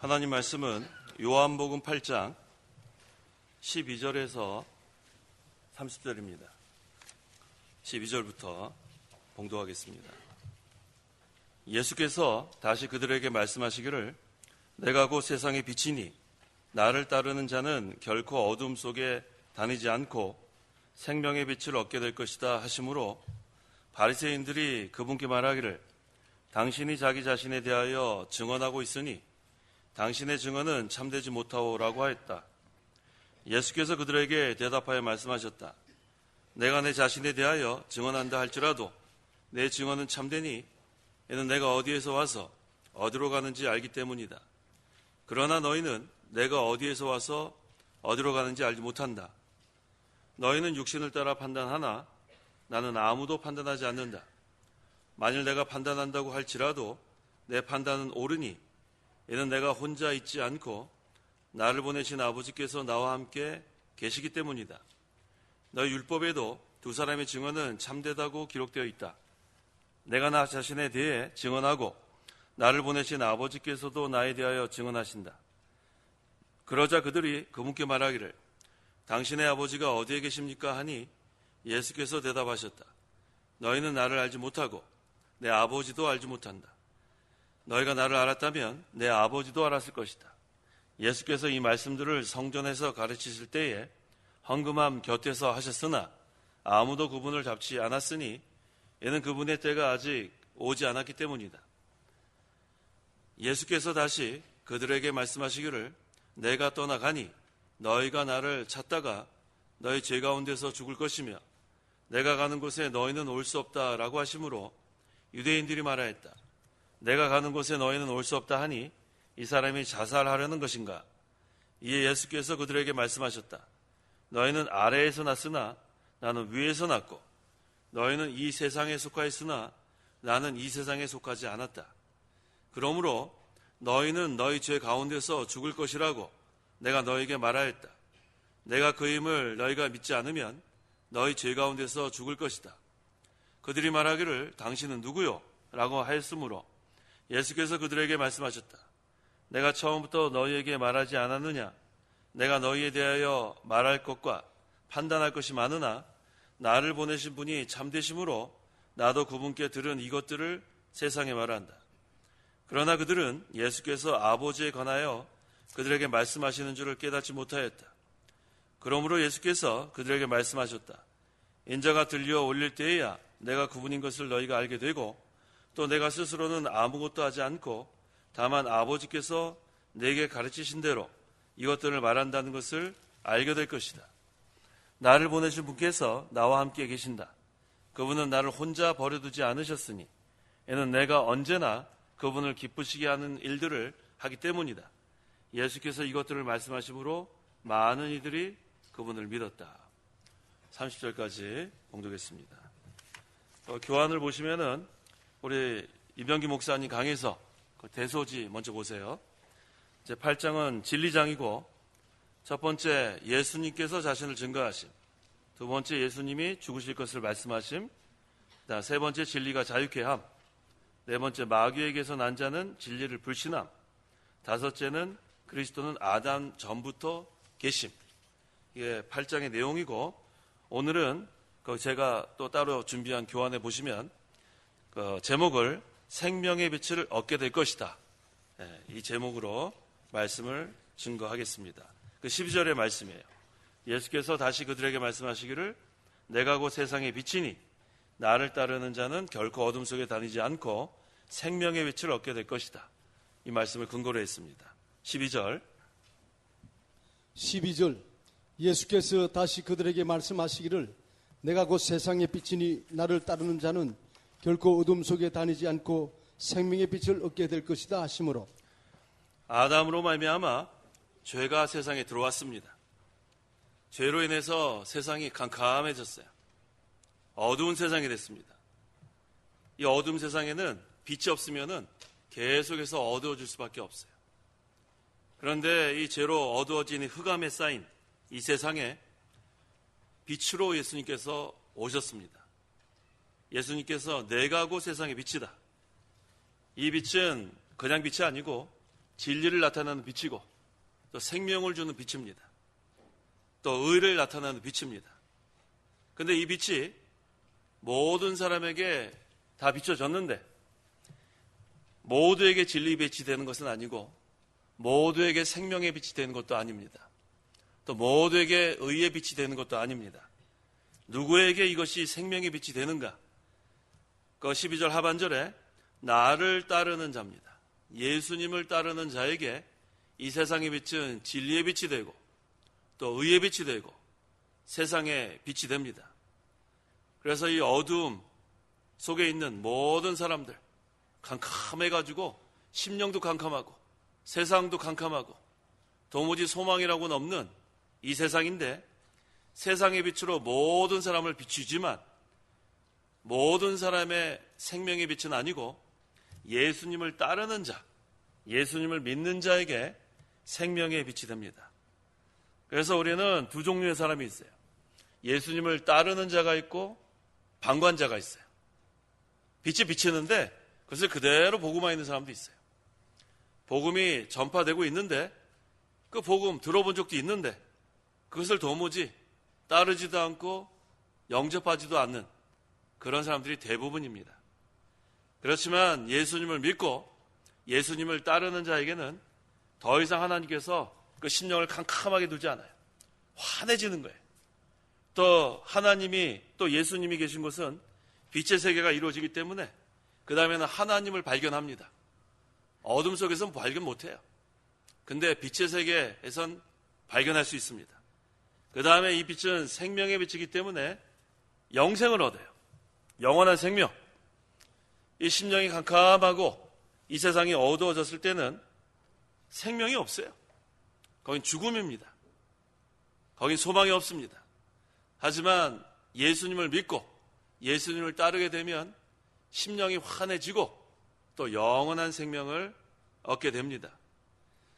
하나님 말씀은 요한복음 8장 12절에서 30절입니다. 12절부터 봉독하겠습니다. 예수께서 다시 그들에게 말씀하시기를 내가 곧 세상의 빛이니 나를 따르는 자는 결코 어둠 속에 다니지 않고 생명의 빛을 얻게 될 것이다 하시므로 바리새인들이 그분께 말하기를 당신이 자기 자신에 대하여 증언하고 있으니 당신의 증언은 참되지 못하오라고 하였다. 예수께서 그들에게 대답하여 말씀하셨다. 내가 내 자신에 대하여 증언한다 할지라도 내 증언은 참되니 이는 내가 어디에서 와서 어디로 가는지 알기 때문이다. 그러나 너희는 내가 어디에서 와서 어디로 가는지 알지 못한다. 너희는 육신을 따라 판단하나 나는 아무도 판단하지 않는다. 만일 내가 판단한다고 할지라도 내 판단은 옳으니 이는 내가 혼자 있지 않고 나를 보내신 아버지께서 나와 함께 계시기 때문이다. 너희 율법에도 두 사람의 증언은 참되다고 기록되어 있다. 내가 나 자신에 대해 증언하고 나를 보내신 아버지께서도 나에 대하여 증언하신다. 그러자 그들이 그분께 말하기를 당신의 아버지가 어디에 계십니까 하니 예수께서 대답하셨다. 너희는 나를 알지 못하고 내 아버지도 알지 못한다. 너희가 나를 알았다면 내 아버지도 알았을 것이다. 예수께서 이 말씀들을 성전에서 가르치실 때에 헌금함 곁에서 하셨으나 아무도 그분을 잡지 않았으니 이는 그분의 때가 아직 오지 않았기 때문이다. 예수께서 다시 그들에게 말씀하시기를 내가 떠나가니 너희가 나를 찾다가 너희 죄 가운데서 죽을 것이며 내가 가는 곳에 너희는 올 수 없다라고 하시므로 유대인들이 말하였다. 내가 가는 곳에 너희는 올 수 없다 하니 이 사람이 자살하려는 것인가? 이에 예수께서 그들에게 말씀하셨다. 너희는 아래에서 났으나 나는 위에서 났고 너희는 이 세상에 속하였으나 나는 이 세상에 속하지 않았다. 그러므로 너희는 너희 죄 가운데서 죽을 것이라고 내가 너희에게 말하였다. 내가 그임을 너희가 믿지 않으면 너희 죄 가운데서 죽을 것이다. 그들이 말하기를 당신은 누구요? 라고 하였으므로 예수께서 그들에게 말씀하셨다. 내가 처음부터 너희에게 말하지 않았느냐? 내가 너희에 대하여 말할 것과 판단할 것이 많으나 나를 보내신 분이 참되심으로 나도 그분께 들은 이것들을 세상에 말한다. 그러나 그들은 예수께서 아버지에 관하여 그들에게 말씀하시는 줄을 깨닫지 못하였다. 그러므로 예수께서 그들에게 말씀하셨다. 인자가 들려 올릴 때에야 내가 그분인 것을 너희가 알게 되고 또 내가 스스로는 아무것도 하지 않고 다만 아버지께서 내게 가르치신 대로 이것들을 말한다는 것을 알게 될 것이다. 나를 보내신 분께서 나와 함께 계신다. 그분은 나를 혼자 버려두지 않으셨으니 이는 내가 언제나 그분을 기쁘시게 하는 일들을 하기 때문이다. 예수께서 이것들을 말씀하심으로 많은 이들이 그분을 믿었다. 30절까지 봉독했습니다. 교환을 보시면은 우리 이병기 목사님 강에서 그 대소지 먼저 보세요. 제 8장은 진리장이고 첫 번째 예수님께서 자신을 증거하심, 두 번째 예수님이 죽으실 것을 말씀하심, 세 번째 진리가 자유케 함, 네 번째 마귀에게서 난 자는 진리를 불신함, 다섯째는 그리스도는 아담 전부터 계심. 이게 8장의 내용이고 오늘은 제가 또 따로 준비한 교환에 보시면 그 제목을 생명의 빛을 얻게 될 것이다. 이 제목으로 말씀을 증거하겠습니다. 그 12절의 말씀이에요. 예수께서 다시 그들에게 말씀하시기를 내가 곧 세상의 빛이니 나를 따르는 자는 결코 어둠 속에 다니지 않고 생명의 빛을 얻게 될 것이다. 이 말씀을 근거로 했습니다. 12절 예수께서 다시 그들에게 말씀하시기를 내가 곧 세상의 빛이니 나를 따르는 자는 결코 어둠 속에 다니지 않고 생명의 빛을 얻게 될 것이다 하시므로 아담으로 말미암아 죄가 세상에 들어왔습니다. 죄로 인해서 세상이 캄캄해졌어요. 어두운 세상이 됐습니다. 이 어두운 세상에는 빛이 없으면은 계속해서 어두워질 수밖에 없어요. 그런데 이 죄로 어두워진 흑암에 쌓인 이 세상에 빛으로 예수님께서 오셨습니다. 예수님께서 내가 곧 세상의 빛이다. 이 빛은 그냥 빛이 아니고 진리를 나타내는 빛이고 또 생명을 주는 빛입니다. 또 의를 나타내는 빛입니다. 근데 이 빛이 모든 사람에게 다 비춰졌는데 모두에게 진리의 빛이 되는 것은 아니고 모두에게 생명의 빛이 되는 것도 아닙니다. 또 모두에게 의의 빛이 되는 것도 아닙니다. 누구에게 이것이 생명의 빛이 되는가? 그 12절 하반절에 나를 따르는 자입니다. 예수님을 따르는 자에게 이 세상의 빛은 진리의 빛이 되고 또 의의 빛이 되고 세상의 빛이 됩니다. 그래서 이 어두움 속에 있는 모든 사람들 캄캄해가지고 심령도 캄캄하고 세상도 캄캄하고 도무지 소망이라고는 없는 이 세상인데 세상의 빛으로 모든 사람을 비추지만 모든 사람의 생명의 빛은 아니고 예수님을 따르는 자, 예수님을 믿는 자에게 생명의 빛이 됩니다. 그래서 우리는 두 종류의 사람이 있어요. 예수님을 따르는 자가 있고 방관자가 있어요. 빛이 비치는데 그것을 그대로 보고만 있는 사람도 있어요. 복음이 전파되고 있는데 그 복음 들어본 적도 있는데 그것을 도무지 따르지도 않고 영접하지도 않는 그런 사람들이 대부분입니다. 그렇지만 예수님을 믿고 예수님을 따르는 자에게는 더 이상 하나님께서 그 심령을 캄캄하게 두지 않아요. 환해지는 거예요. 또 하나님이 또 예수님이 계신 곳은 빛의 세계가 이루어지기 때문에 그 다음에는 하나님을 발견합니다. 어둠 속에서는 발견 못해요. 근데 빛의 세계에선 발견할 수 있습니다. 그 다음에 이 빛은 생명의 빛이기 때문에 영생을 얻어요. 영원한 생명. 이 심령이 캄캄하고 이 세상이 어두워졌을 때는 생명이 없어요. 거긴 죽음입니다. 거긴 소망이 없습니다. 하지만 예수님을 믿고 예수님을 따르게 되면 심령이 환해지고 또 영원한 생명을 얻게 됩니다.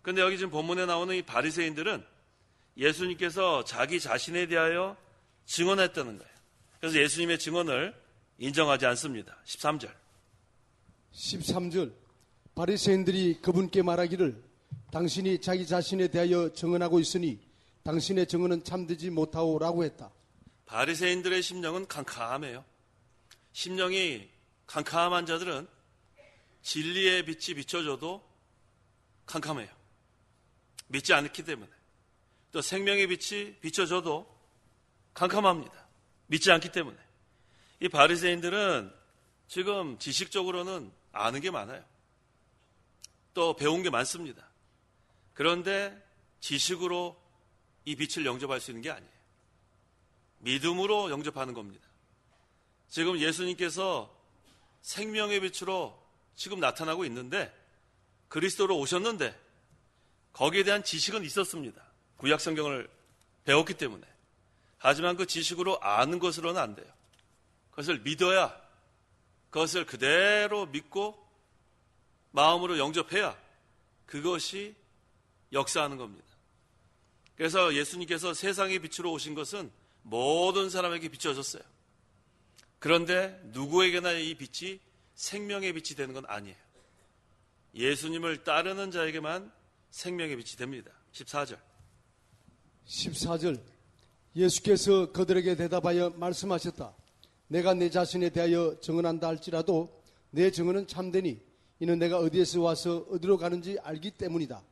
그런데 여기 지금 본문에 나오는 이 바리새인들은 예수님께서 자기 자신에 대하여 증언했다는 거예요. 그래서 예수님의 증언을 인정하지 않습니다. 13절. 13절 바리새인들이 그분께 말하기를 당신이 자기 자신에 대하여 증언하고 있으니 당신의 증언은 참되지 못하오라고 했다. 바리새인들의 심령은 캄캄해요. 심령이 캄캄한 자들은 진리의 빛이 비춰져도 캄캄해요. 믿지 않기 때문에. 또 생명의 빛이 비춰져도 캄캄합니다. 믿지 않기 때문에. 이 바리새인들은 지금 지식적으로는 아는 게 많아요. 또 배운 게 많습니다. 그런데 지식으로 이 빛을 영접할 수 있는 게 아니에요. 믿음으로 영접하는 겁니다. 지금 예수님께서 생명의 빛으로 지금 나타나고 있는데 그리스도로 오셨는데 거기에 대한 지식은 있었습니다. 구약 성경을 배웠기 때문에. 하지만 그 지식으로 아는 것으로는 안 돼요. 그것을 믿어야 그것을 그대로 믿고 마음으로 영접해야 그것이 역사하는 겁니다. 그래서 예수님께서 세상의 빛으로 오신 것은 모든 사람에게 비춰졌어요. 그런데 누구에게나 이 빛이 생명의 빛이 되는 건 아니에요. 예수님을 따르는 자에게만 생명의 빛이 됩니다. 14절. 14절 예수께서 그들에게 대답하여 말씀하셨다. 내가 내 자신에 대하여 증언한다 할지라도 내 증언은 참되니 이는 내가 어디에서 와서 어디로 가는지 알기 때문이다.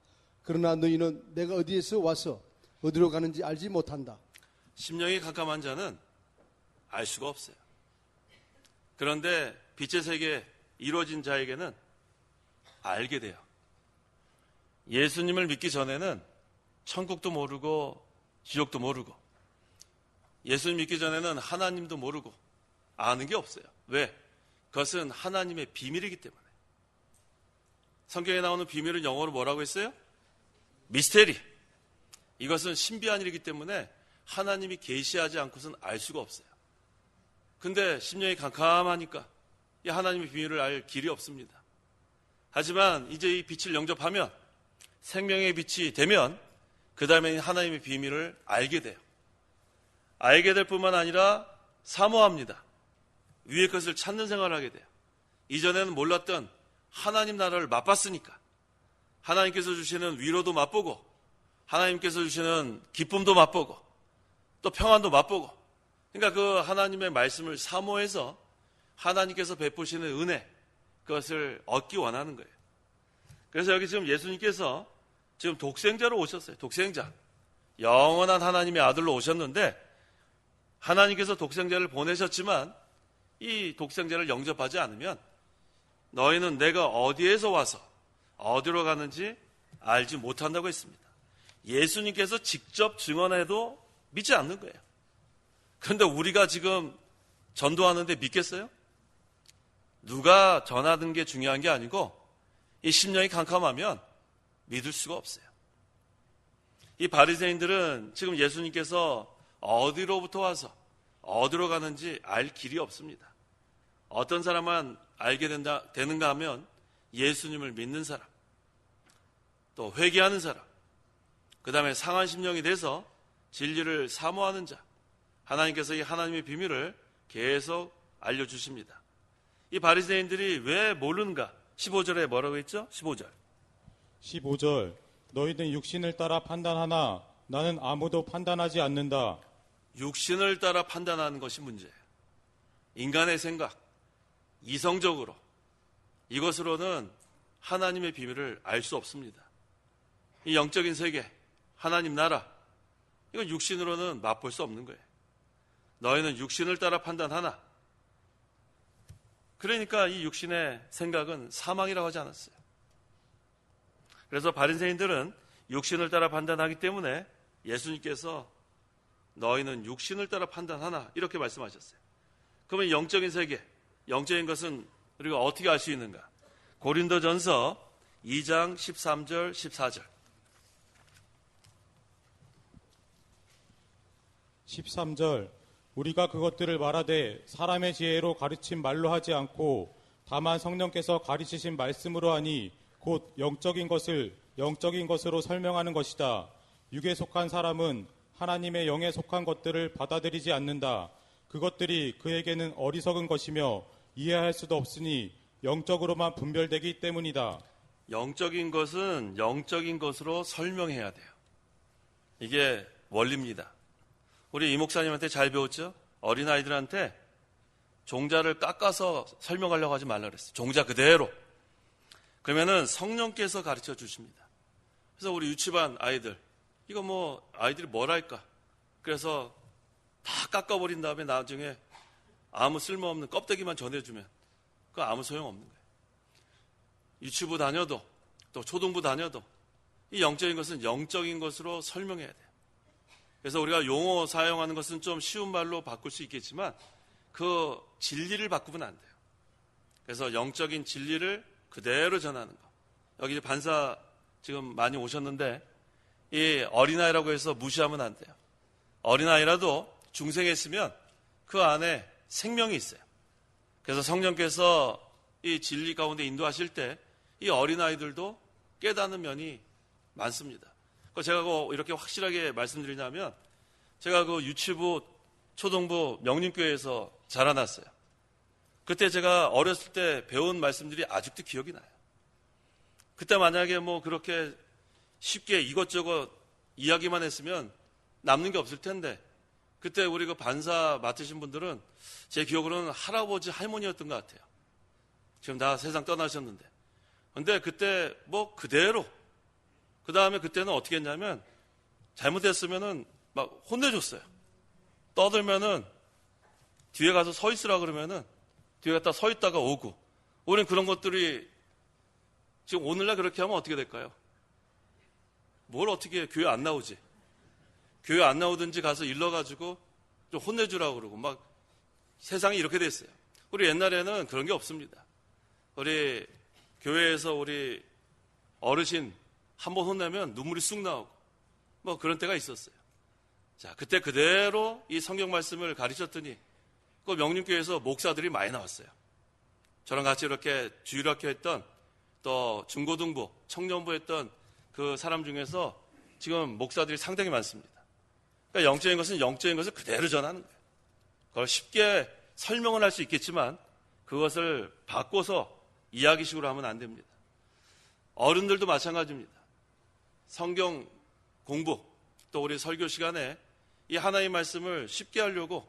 그러나 너희는 내가 어디에서 와서 어디로 가는지 알지 못한다. 심령이 캄캄한 자는 알 수가 없어요. 그런데 빛의 세계에 이루어진 자에게는 알게 돼요. 예수님을 믿기 전에는 천국도 모르고 지옥도 모르고 예수님 믿기 전에는 하나님도 모르고 아는 게 없어요. 왜? 그것은 하나님의 비밀이기 때문에. 성경에 나오는 비밀은 영어로 뭐라고 했어요? 미스테리. 이것은 신비한 일이기 때문에 하나님이 계시하지 않고서는 알 수가 없어요. 근데 심령이 캄캄하니까 이 하나님의 비밀을 알 길이 없습니다. 하지만 이제 이 빛을 영접하면 생명의 빛이 되면 그 다음에 하나님의 비밀을 알게 돼요. 알게 될 뿐만 아니라 사모합니다. 위의 것을 찾는 생활을 하게 돼요. 이전에는 몰랐던 하나님 나라를 맛봤으니까 하나님께서 주시는 위로도 맛보고 하나님께서 주시는 기쁨도 맛보고 또 평안도 맛보고, 그러니까 그 하나님의 말씀을 사모해서 하나님께서 베푸시는 은혜, 그것을 얻기 원하는 거예요. 그래서 여기 지금 예수님께서 지금 독생자로 오셨어요. 독생자. 영원한 하나님의 아들로 오셨는데 하나님께서 독생자를 보내셨지만 이 독생자를 영접하지 않으면 너희는 내가 어디에서 와서 어디로 가는지 알지 못한다고 했습니다. 예수님께서 직접 증언해도 믿지 않는 거예요. 그런데 우리가 지금 전도하는데 믿겠어요? 누가 전하는 게 중요한 게 아니고 이 심령이 캄캄하면 믿을 수가 없어요. 이 바리새인들은 지금 예수님께서 어디로부터 와서 어디로 가는지 알 길이 없습니다. 어떤 사람만 알게 되는가 하면 예수님을 믿는 사람, 또 회개하는 사람, 그 다음에 상한 심령이 돼서 진리를 사모하는 자, 하나님께서 이 하나님의 비밀을 계속 알려주십니다. 이 바리새인들이 왜 모르는가? 15절에 뭐라고 했죠? 15절 너희는 육신을 따라 판단하나 나는 아무도 판단하지 않는다. 육신을 따라 판단하는 것이 문제예요. 인간의 생각, 이성적으로, 이것으로는 하나님의 비밀을 알 수 없습니다. 이 영적인 세계, 하나님 나라, 이건 육신으로는 맛볼 수 없는 거예요. 너희는 육신을 따라 판단하나. 그러니까 이 육신의 생각은 사망이라고 하지 않았어요. 그래서 바리새인들은 육신을 따라 판단하기 때문에 예수님께서 너희는 육신을 따라 판단하나 이렇게 말씀하셨어요. 그러면 영적인 세계, 영적인 것은 우리가 어떻게 알 수 있는가? 고린도전서 2장 13절 14절 13절 우리가 그것들을 말하되 사람의 지혜로 가르친 말로 하지 않고 다만 성령께서 가르치신 말씀으로 하니 곧 영적인 것을 영적인 것으로 설명하는 것이다. 육에 속한 사람은 하나님의 영에 속한 것들을 받아들이지 않는다. 그것들이 그에게는 어리석은 것이며 이해할 수도 없으니 영적으로만 분별되기 때문이다. 영적인 것은 영적인 것으로 설명해야 돼요. 이게 원리입니다. 우리 이 목사님한테 잘 배웠죠? 어린아이들한테 종자를 깎아서 설명하려고 하지 말라 그랬어요. 종자 그대로. 그러면은 성령께서 가르쳐 주십니다. 그래서 우리 유치반 아이들, 이거 뭐 아이들이 뭘 할까? 그래서 다 깎아버린 다음에 나중에 아무 쓸모없는 껍데기만 전해주면 그거 아무 소용없는 거예요. 유치부 다녀도 또 초등부 다녀도 이 영적인 것은 영적인 것으로 설명해야 돼요. 그래서 우리가 용어 사용하는 것은 좀 쉬운 말로 바꿀 수 있겠지만 그 진리를 바꾸면 안 돼요. 그래서 영적인 진리를 그대로 전하는 거. 여기 반사 지금 많이 오셨는데 이 어린아이라고 해서 무시하면 안 돼요. 어린아이라도 중생했으면 그 안에 생명이 있어요. 그래서 성령께서 이 진리 가운데 인도하실 때 이 어린아이들도 깨닫는 면이 많습니다. 제가 이렇게 확실하게 말씀드리냐면 제가 그 유치부, 초등부 명림교회에서 자라났어요. 그때 제가 어렸을 때 배운 말씀들이 아직도 기억이 나요. 그때 만약에 뭐 그렇게 쉽게 이것저것 이야기만 했으면 남는 게 없을 텐데 그때 우리 그 반사 맡으신 분들은 제 기억으로는 할아버지, 할머니였던 것 같아요. 지금 다 세상 떠나셨는데. 근데 그때 뭐 그대로 그 다음에 그때는 어떻게 했냐면 잘못했으면은 막 혼내줬어요. 떠들면은 뒤에 가서 서 있으라 그러면은 뒤에 갔다 서 있다가 오고. 우리는 그런 것들이 지금 오늘날 그렇게 하면 어떻게 될까요? 뭘 어떻게 해? 교회 안 나오지. 교회 안 나오든지 가서 일러가지고 좀 혼내주라고 그러고 막 세상이 이렇게 됐어요. 우리 옛날에는 그런 게 없습니다. 우리 교회에서 우리 어르신 한번 혼내면 눈물이 쑥 나오고 뭐 그런 때가 있었어요. 자, 그때 그대로 이 성경 말씀을 가르쳤더니 그 명림교회에서 목사들이 많이 나왔어요. 저랑 같이 이렇게 주일학교 했던 또 중고등부, 청년부 했던 그 사람 중에서 지금 목사들이 상당히 많습니다. 그러니까 영적인 것은 영적인 것을 그대로 전하는 거예요. 그걸 쉽게 설명을 할 수 있겠지만 그것을 바꿔서 이야기식으로 하면 안 됩니다. 어른들도 마찬가지입니다. 성경 공부 또 우리 설교 시간에 이 하나님의 말씀을 쉽게 하려고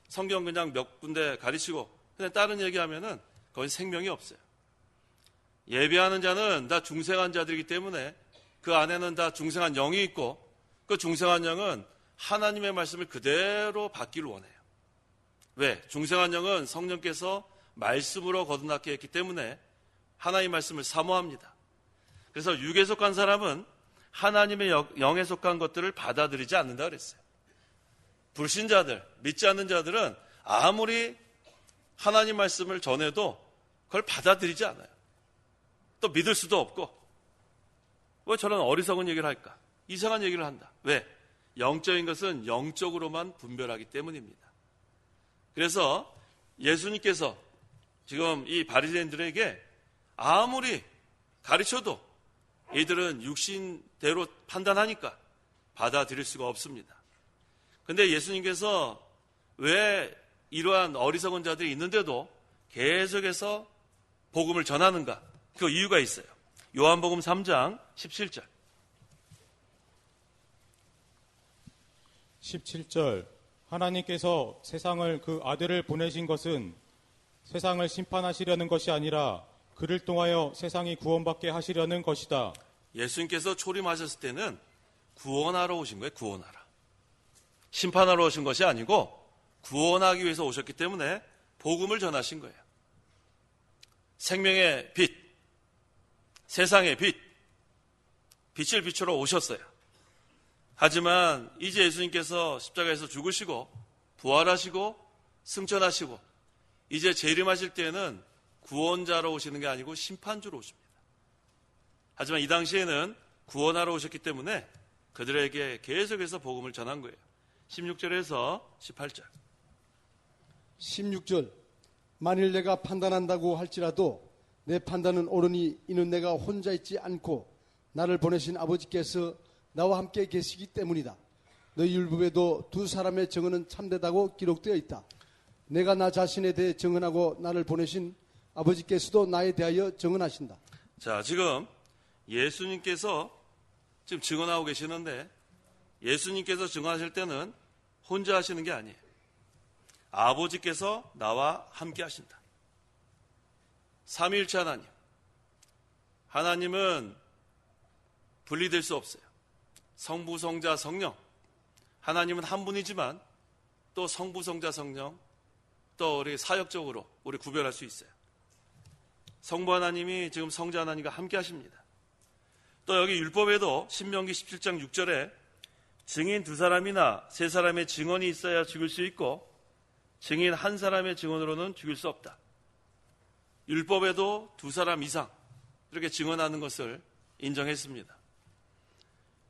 성경 그냥 몇 군데 가르치고 그냥 다른 얘기하면은 거긴 생명이 없어요. 예배하는 자는 다 중생한 자들이기 때문에 그 안에는 다 중생한 영이 있고 그 중생한 영은 하나님의 말씀을 그대로 받기를 원해요. 왜? 중생한 영은 성령께서 말씀으로 거듭나게 했기 때문에 하나님의 말씀을 사모합니다. 그래서 육에 속한 사람은 하나님의 영에 속한 것들을 받아들이지 않는다 그랬어요. 불신자들, 믿지 않는 자들은 아무리 하나님 말씀을 전해도 그걸 받아들이지 않아요. 또 믿을 수도 없고, 왜 저런 어리석은 얘기를 할까? 이상한 얘기를 한다. 왜? 영적인 것은 영적으로만 분별하기 때문입니다. 그래서 예수님께서 지금 이 바리새인들에게 아무리 가르쳐도 이들은 육신대로 판단하니까 받아들일 수가 없습니다. 근데 예수님께서 왜 이러한 어리석은 자들이 있는데도 계속해서 복음을 전하는가? 그 이유가 있어요. 요한복음 3장 17절. 17절 하나님께서 세상을 그 아들을 보내신 것은 세상을 심판하시려는 것이 아니라 그를 통하여 세상이 구원받게 하시려는 것이다. 예수님께서 초림하셨을 때는 구원하러 오신 거예요. 구원하러. 심판하러 오신 것이 아니고 구원하기 위해서 오셨기 때문에 복음을 전하신 거예요. 생명의 빛, 세상의 빛, 빛을 비추러 오셨어요. 하지만 이제 예수님께서 십자가에서 죽으시고 부활하시고 승천하시고 이제 재림하실 때는 구원자로 오시는 게 아니고 심판주로 오십니다. 하지만 이 당시에는 구원하러 오셨기 때문에 그들에게 계속해서 복음을 전한 거예요. 16절에서 18절. 16절. 만일 내가 판단한다고 할지라도 내 판단은 옳으니 이는 내가 혼자 있지 않고 나를 보내신 아버지께서 나와 함께 계시기 때문이다. 너희 율법에도 두 사람의 증언은 참되다고 기록되어 있다. 내가 나 자신에 대해 증언하고 나를 보내신 아버지께서도 나에 대하여 증언하신다. 자, 지금 예수님께서 지금 증언하고 계시는데 예수님께서 증언하실 때는 혼자 하시는 게 아니에요. 아버지께서 나와 함께 하신다. 삼위일체 하나님. 하나님은 분리될 수 없어요. 성부, 성자, 성령. 하나님은 한 분이지만 또 성부, 성자, 성령 또 우리 사역적으로 우리 구별할 수 있어요. 성부 하나님이 지금 성자 하나님과 함께 하십니다. 또 여기 율법에도 신명기 17장 6절에 증인 두 사람이나 세 사람의 증언이 있어야 죽일 수 있고 증인 한 사람의 증언으로는 죽일 수 없다. 율법에도 두 사람 이상 이렇게 증언하는 것을 인정했습니다.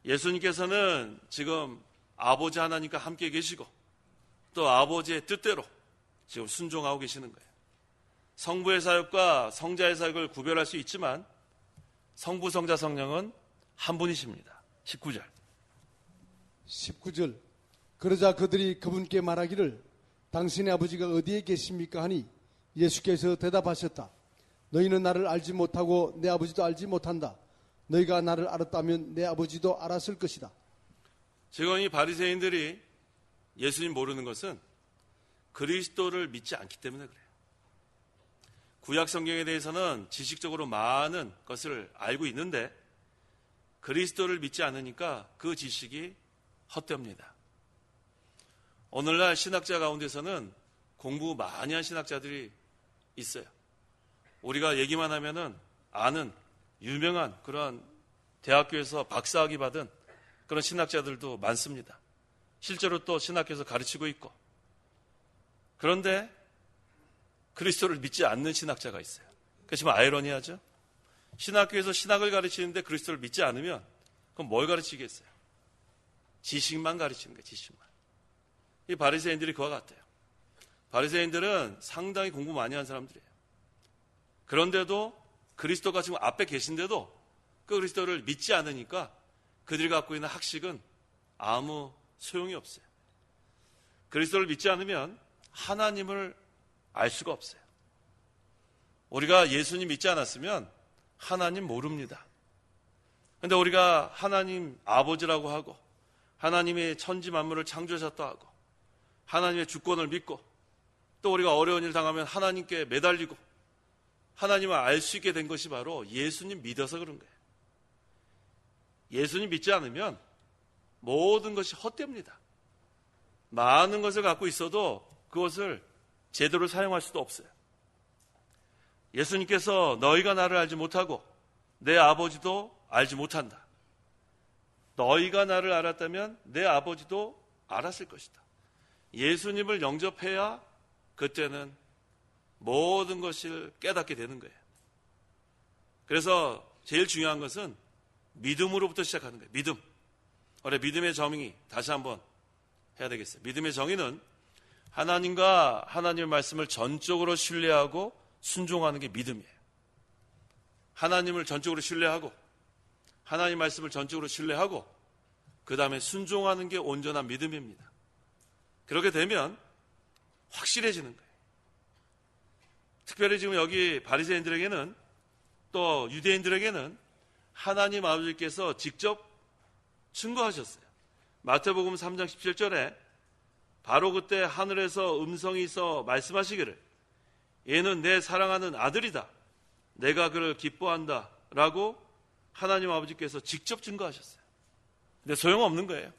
예수님께서는 지금 아버지 하나님과 함께 계시고 또 아버지의 뜻대로 지금 순종하고 계시는 거예요. 성부의 사역과 성자의 사역을 구별할 수 있지만 성부, 성자, 성령은 한 분이십니다. 19절. 19절. 그러자 그들이 그분께 말하기를 당신의 아버지가 어디에 계십니까 하니 예수께서 대답하셨다. 너희는 나를 알지 못하고 내 아버지도 알지 못한다. 너희가 나를 알았다면 내 아버지도 알았을 것이다. 지금 이 바리새인들이 예수님 모르는 것은 그리스도를 믿지 않기 때문에 그래요. 구약 성경에 대해서는 지식적으로 많은 것을 알고 있는데 그리스도를 믿지 않으니까 그 지식이 헛됩니다. 오늘날 신학자 가운데서는 공부 많이 한 신학자들이 있어요. 우리가 얘기만 하면은 아는 유명한 그런 대학교에서 박사학위 받은 그런 신학자들도 많습니다. 실제로 또 신학교에서 가르치고 있고. 그런데 그리스도를 믿지 않는 신학자가 있어요. 그렇지만 아이러니하죠. 신학교에서 신학을 가르치는데 그리스도를 믿지 않으면 그럼 뭘 가르치겠어요? 지식만 가르치는 거예요. 지식만. 이 바리새인들이 그와 같아요. 바리새인들은 상당히 공부 많이 한 사람들이에요. 그런데도 그리스도가 지금 앞에 계신데도 그 그리스도를 믿지 않으니까 그들이 갖고 있는 학식은 아무 소용이 없어요. 그리스도를 믿지 않으면 하나님을 알 수가 없어요. 우리가 예수님 믿지 않았으면 하나님 모릅니다. 근데 우리가 하나님 아버지라고 하고 하나님의 천지 만물을 창조하셨다 하고 하나님의 주권을 믿고 또 우리가 어려운 일 당하면 하나님께 매달리고 하나님을 알 수 있게 된 것이 바로 예수님 믿어서 그런 거예요. 예수님 믿지 않으면 모든 것이 헛됩니다. 많은 것을 갖고 있어도 그것을 제대로 사용할 수도 없어요. 예수님께서 너희가 나를 알지 못하고 내 아버지도 알지 못한다. 너희가 나를 알았다면 내 아버지도 알았을 것이다. 예수님을 영접해야 그때는 모든 것을 깨닫게 되는 거예요. 그래서 제일 중요한 것은 믿음으로부터 시작하는 거예요. 믿음. 우리 믿음의 정의 다시 한번 해야 되겠어요. 믿음의 정의는 하나님과 하나님의 말씀을 전적으로 신뢰하고 순종하는 게 믿음이에요. 하나님을 전적으로 신뢰하고 하나님 말씀을 전적으로 신뢰하고 그 다음에 순종하는 게 온전한 믿음입니다. 그렇게 되면 확실해지는 거예요. 특별히 지금 여기 바리새인들에게는 또 유대인들에게는 하나님 아버지께서 직접 증거하셨어요. 마태복음 3장 17절에 바로 그때 하늘에서 음성이 있어 말씀하시기를 얘는 내 사랑하는 아들이다. 내가 그를 기뻐한다. 라고 하나님 아버지께서 직접 증거하셨어요. 근데 소용없는 거예요.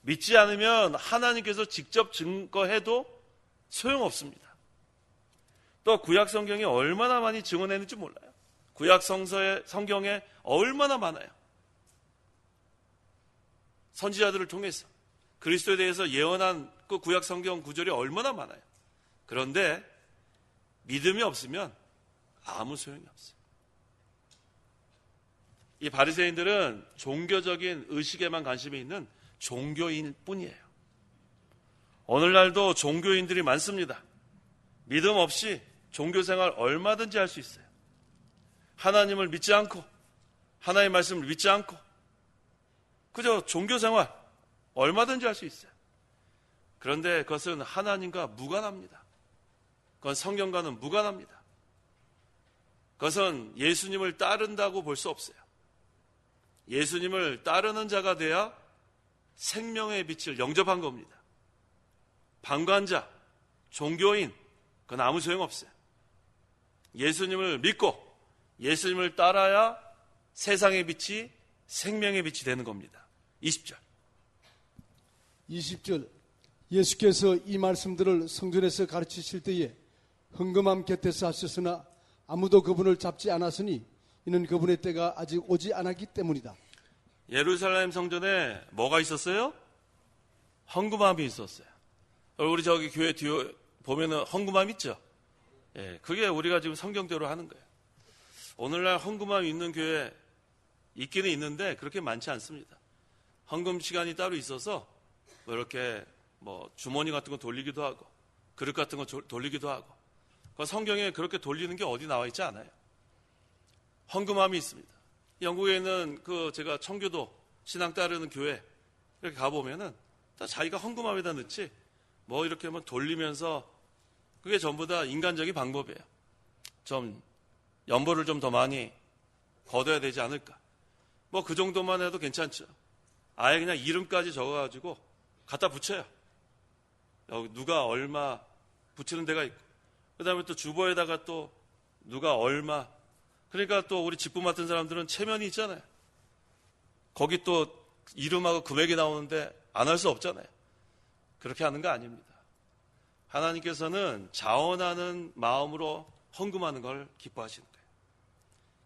믿지 않으면 하나님께서 직접 증거해도 소용없습니다. 또 구약 성경에 얼마나 많이 증언했는지 몰라요. 구약 성경에 얼마나 많아요. 선지자들을 통해서 그리스도에 대해서 예언한 그 구약 성경 구절이 얼마나 많아요. 그런데 믿음이 없으면 아무 소용이 없어요. 이 바리새인들은 종교적인 의식에만 관심이 있는 종교인일 뿐이에요. 오늘날도 종교인들이 많습니다. 믿음 없이 종교생활 얼마든지 할 수 있어요. 하나님을 믿지 않고 하나님의 말씀을 믿지 않고 그저 종교생활 얼마든지 할 수 있어요. 그런데 그것은 하나님과 무관합니다. 그건 성경과는 무관합니다. 그것은 예수님을 따른다고 볼 수 없어요. 예수님을 따르는 자가 돼야 생명의 빛을 영접한 겁니다. 방관자, 종교인, 그건 아무 소용없어요. 예수님을 믿고 예수님을 따라야 세상의 빛이 생명의 빛이 되는 겁니다. 20절. 20절. 예수께서 이 말씀들을 성전에서 가르치실 때에 헌금함 곁에서 하셨으나 아무도 그분을 잡지 않았으니 이는 그분의 때가 아직 오지 않았기 때문이다. 예루살렘 성전에 뭐가 있었어요? 헌금함이 있었어요. 우리 저기 교회 뒤에 보면은 헌금함 있죠? 예, 그게 우리가 지금 성경대로 하는 거예요. 오늘날 헌금함이 있는 교회 있기는 있는데 그렇게 많지 않습니다. 헌금 시간이 따로 있어서 뭐 이렇게 뭐 주머니 같은 거 돌리기도 하고 그릇 같은 거 돌리기도 하고 성경에 그렇게 돌리는 게 어디 나와 있지 않아요. 헌금함이 있습니다. 영국에 있는 그 제가 청교도 신앙 따르는 교회 이렇게 가보면은 다 자기가 헌금함에다 넣지 뭐 이렇게 막 돌리면서 그게 전부 다 인간적인 방법이에요. 좀 연보를 좀 더 많이 걷어야 되지 않을까. 뭐 그 정도만 해도 괜찮죠. 아예 그냥 이름까지 적어가지고 갖다 붙여요. 여기 누가 얼마 붙이는 데가 있고 그 다음에 또 주보에다가 또 누가 얼마 그러니까 또 우리 집부 맡은 사람들은 체면이 있잖아요. 거기 또 이름하고 금액이 나오는데 안 할 수 없잖아요. 그렇게 하는 거 아닙니다. 하나님께서는 자원하는 마음으로 헌금하는 걸 기뻐하시는 거예요.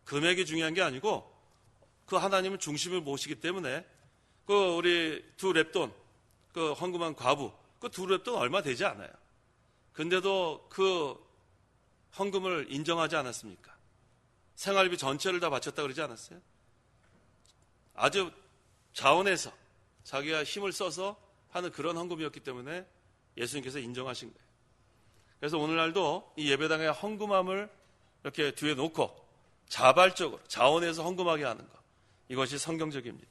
금액이 중요한 게 아니고 그 하나님은 중심을 모시기 때문에 그 우리 두 랩돈 그 헌금한 과부 그 두 랩돈 얼마 되지 않아요. 근데도 그 헌금을 인정하지 않았습니까? 생활비 전체를 다 바쳤다 그러지 않았어요? 아주 자원해서 자기가 힘을 써서 하는 그런 헌금이었기 때문에 예수님께서 인정하신 거예요. 그래서 오늘날도 이 예배당에 헌금함을 이렇게 뒤에 놓고 자발적으로 자원해서 헌금하게 하는 것 이것이 성경적입니다.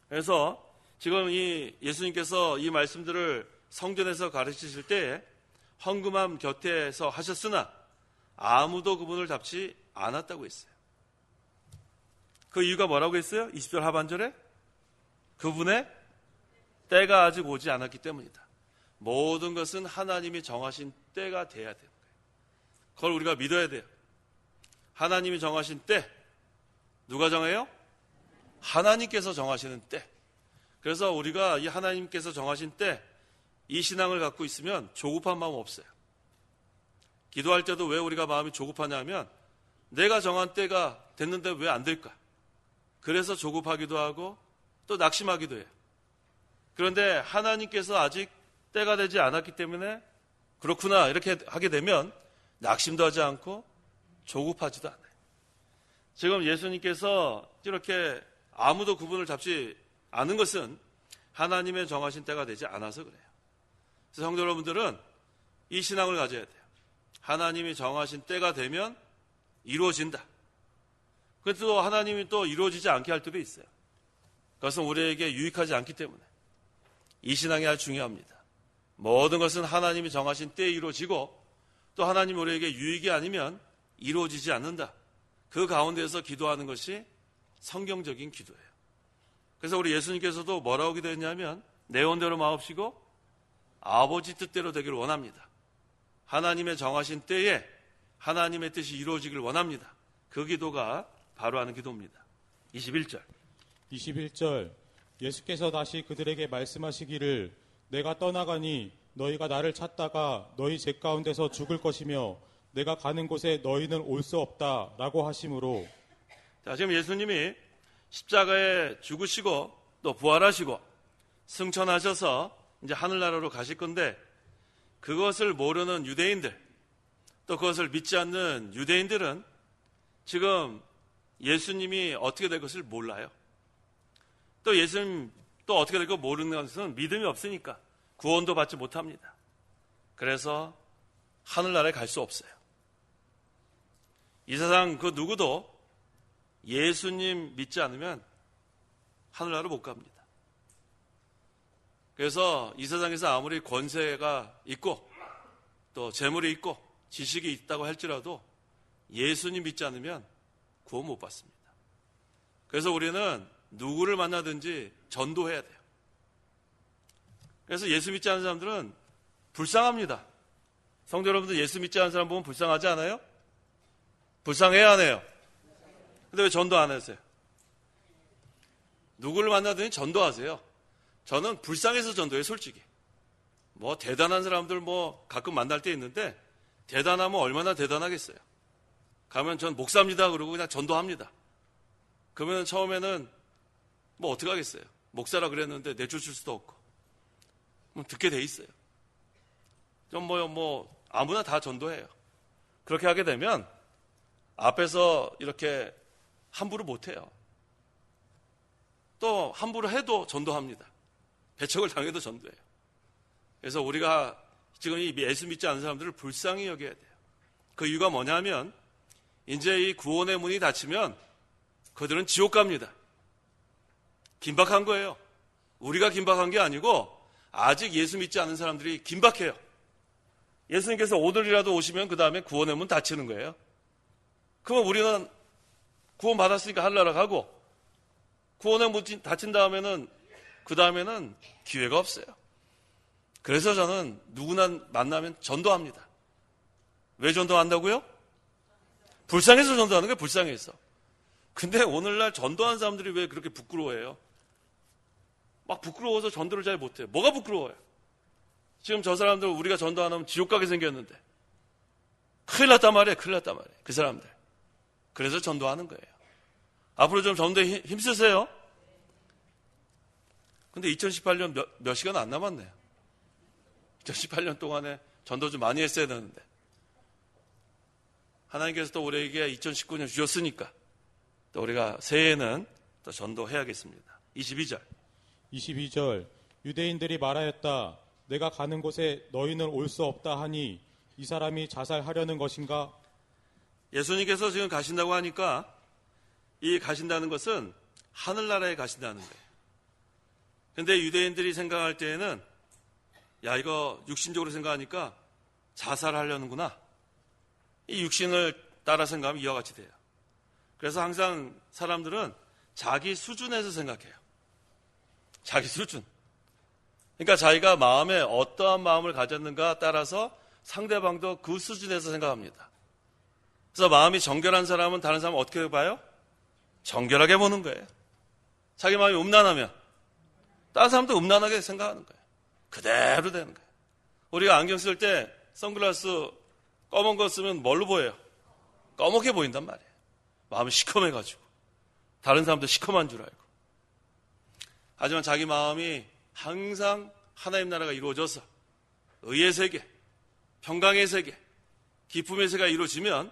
그래서 지금 이 예수님께서 이 말씀들을 성전에서 가르치실 때에 헌금함 곁에서 하셨으나 아무도 그분을 잡지 않았다고 했어요. 그 이유가 뭐라고 했어요? 20절 하반절에 그분의 때가 아직 오지 않았기 때문이다. 모든 것은 하나님이 정하신 때가 돼야 돼요. 그걸 우리가 믿어야 돼요. 하나님이 정하신 때, 누가 정해요? 하나님께서 정하시는 때. 그래서 우리가 이 하나님께서 정하신 때, 이 신앙을 갖고 있으면 조급한 마음 없어요. 기도할 때도 왜 우리가 마음이 조급하냐면 내가 정한 때가 됐는데 왜 안 될까? 그래서 조급하기도 하고 또 낙심하기도 해요. 그런데 하나님께서 아직 때가 되지 않았기 때문에 그렇구나 이렇게 하게 되면 낙심도 하지 않고 조급하지도 않아요. 지금 예수님께서 이렇게 아무도 구분을 잡지 않은 것은 하나님의 정하신 때가 되지 않아서 그래요. 그래서 성도 여러분들은 이 신앙을 가져야 돼요. 하나님이 정하신 때가 되면 이루어진다. 그런데 또 하나님이 또 이루어지지 않게 할 때도 있어요. 그것은 우리에게 유익하지 않기 때문에 이 신앙이 아주 중요합니다. 모든 것은 하나님이 정하신 때에 이루어지고 또 하나님 우리에게 유익이 아니면 이루어지지 않는다. 그 가운데서 기도하는 것이 성경적인 기도예요. 그래서 우리 예수님께서도 뭐라고 기도했냐면 내 원대로 마옵시고 아버지 뜻대로 되기를 원합니다. 하나님의 정하신 때에 하나님의 뜻이 이루어지기를 원합니다. 그 기도가 바로 하는 기도입니다. 21절 예수께서 다시 그들에게 말씀하시기를 내가 떠나가니 너희가 나를 찾다가 너희 제 가운데서 죽을 것이며 내가 가는 곳에 너희는 올 수 없다 라고 하심으로. 자, 지금 예수님이 십자가에 죽으시고 또 부활하시고 승천하셔서 이제 하늘나라로 가실 건데 그것을 모르는 유대인들 또 그것을 믿지 않는 유대인들은 지금 예수님이 어떻게 될 것을 몰라요. 또 예수님 또 어떻게 될 거 모르는 것은 믿음이 없으니까 구원도 받지 못합니다. 그래서 하늘나라에 갈 수 없어요. 이 세상 그 누구도 예수님 믿지 않으면 하늘나라로 못 갑니다. 그래서 이 세상에서 아무리 권세가 있고 또 재물이 있고 지식이 있다고 할지라도 예수님 믿지 않으면 구원 못 받습니다. 그래서 우리는 누구를 만나든지 전도해야 돼요. 그래서 예수 믿지 않는 사람들은 불쌍합니다. 성도 여러분들 예수 믿지 않는 사람 보면 불쌍하지 않아요? 불쌍해야 하네요. 근데 왜 전도 안 하세요? 누구를 만나든지 전도하세요. 저는 불쌍해서 전도해요, 솔직히. 뭐 대단한 사람들 뭐 가끔 만날 때 있는데 대단하면 얼마나 대단하겠어요. 가면 전 목사입니다 그러고 그냥 전도합니다. 그러면 처음에는 뭐 어떻게 하겠어요. 목사라 그랬는데 내쫓을 수도 없고 듣게 돼 있어요. 좀 뭐 아무나 다 전도해요. 그렇게 하게 되면 앞에서 이렇게 함부로 못해요. 또 함부로 해도 전도합니다. 배척을 당해도 전도해요. 그래서 우리가 지금 이 예수 믿지 않는 사람들을 불쌍히 여겨야 돼요. 그 이유가 뭐냐면 이제 이 구원의 문이 닫히면 그들은 지옥 갑니다. 긴박한 거예요. 우리가 긴박한 게 아니고 아직 예수 믿지 않는 사람들이 긴박해요. 예수님께서 오늘이라도 오시면 그 다음에 구원의 문 닫히는 거예요. 그러면 우리는 구원 받았으니까 하늘나라 가고 구원의 문 닫힌 다음에는 그 다음에는 기회가 없어요. 그래서 저는 누구나 만나면 전도합니다. 왜 전도한다고요? 불쌍해서 전도하는 거예요. 불쌍해서. 근데 오늘날 전도한 사람들이 왜 그렇게 부끄러워해요? 막 부끄러워서 전도를 잘 못해요. 뭐가 부끄러워요? 지금 저 사람들 우리가 전도 안 하면 지옥 가게 생겼는데 큰일 났단 말이에요. 큰일 났단 말이에요. 그 사람들. 그래서 전도하는 거예요. 앞으로 좀 전도에 힘쓰세요. 근데 2018년 몇 시간 안 남았네요. 2018년 동안에 전도 좀 많이 했어야 되는데 하나님께서 또 우리에게 2019년 주셨으니까 또 우리가 새해에는 또 전도해야겠습니다. 22절 유대인들이 말하였다. 내가 가는 곳에 너희는 올 수 없다 하니 이 사람이 자살하려는 것인가? 예수님께서 지금 가신다고 하니까 이 가신다는 것은 하늘나라에 가신다는 거예요. 그런데 유대인들이 생각할 때에는 야 이거 육신적으로 생각하니까 자살하려는구나. 이 육신을 따라 생각하면 이와 같이 돼요. 그래서 항상 사람들은 자기 수준에서 생각해요. 자기 수준. 그러니까 자기가 마음에 어떠한 마음을 가졌는가 따라서 상대방도 그 수준에서 생각합니다. 그래서 마음이 정결한 사람은 다른 사람을 어떻게 봐요? 정결하게 보는 거예요. 자기 마음이 음란하면 다른 사람도 음란하게 생각하는 거예요. 그대로 되는 거예요. 우리가 안경 쓸 때 선글라스 검은 거 쓰면 뭘로 보여요? 검게 보인단 말이에요. 마음이 시커매가지고 다른 사람도 시커먼 줄 알고. 하지만 자기 마음이 항상 하나님 나라가 이루어져서 의의 세계, 평강의 세계, 기쁨의 세계가 이루어지면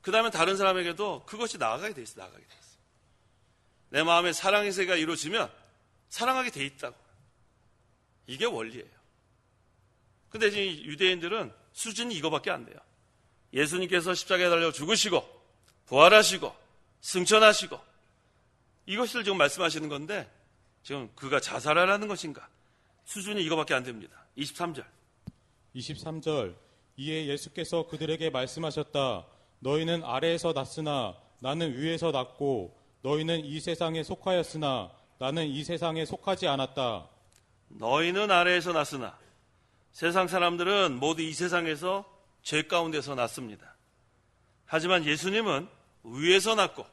그 다음에 다른 사람에게도 그것이 나아가게 돼 있어요. 나아가게 돼 있어요. 내 마음에 사랑의 세계가 이루어지면 사랑하게 돼 있다고. 이게 원리예요. 근데 지금 유대인들은 수준이 이거밖에 안 돼요. 예수님께서 십자가에 달려 죽으시고 부활하시고 승천하시고 이것을 지금 말씀하시는 건데 지금 그가 자살하라는 것인가? 수준이 이거밖에 안 됩니다. 23절. 23절. 이에 예수께서 그들에게 말씀하셨다. 너희는 아래에서 났으나 나는 위에서 났고 너희는 이 세상에 속하였으나 나는 이 세상에 속하지 않았다. 너희는 아래에서 났으나 세상 사람들은 모두 이 세상에서 죄 가운데서 났습니다. 하지만 예수님은 위에서 났고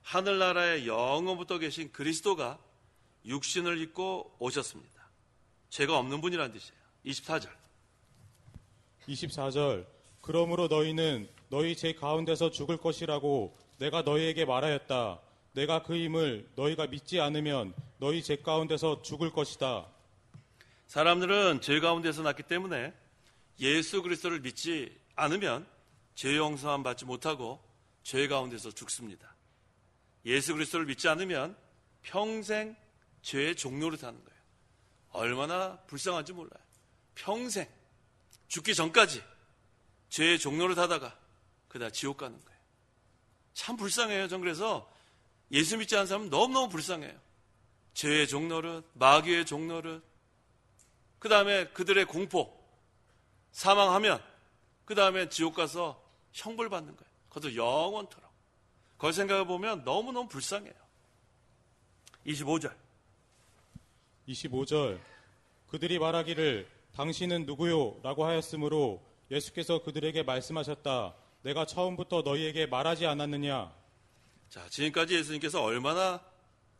하늘나라의 영원부터 계신 그리스도가 육신을 입고 오셨습니다. 죄가 없는 분이라는 뜻이에요. 24절. 24절. 그러므로 너희는 너희 죄 가운데서 죽을 것이라고 내가 너희에게 말하였다. 내가 그 힘을 너희가 믿지 않으면 너희 죄 가운데서 죽을 것이다. 사람들은 죄 가운데서 났기 때문에 예수 그리스도를 믿지 않으면 죄 용서함 받지 못하고 죄 가운데서 죽습니다. 예수 그리스도를 믿지 않으면 평생 죄의 종로를 타는 거예요. 얼마나 불쌍한지 몰라요. 평생 죽기 전까지 죄의 종로를 타다가 그다 지옥 가는 거예요. 참 불쌍해요. 전 그래서 예수 믿지 않는 사람은 너무너무 불쌍해요. 죄의 종노릇, 마귀의 종노릇, 그 다음에 그들의 공포, 사망하면 그 다음에 지옥 가서 형벌 받는 거예요. 그것도 영원토록. 그걸 생각해 보면 너무너무 불쌍해요. 25절. 25절. 그들이 말하기를 당신은 누구요? 라고 하였으므로 예수께서 그들에게 말씀하셨다. 내가 처음부터 너희에게 말하지 않았느냐? 자, 지금까지 예수님께서 얼마나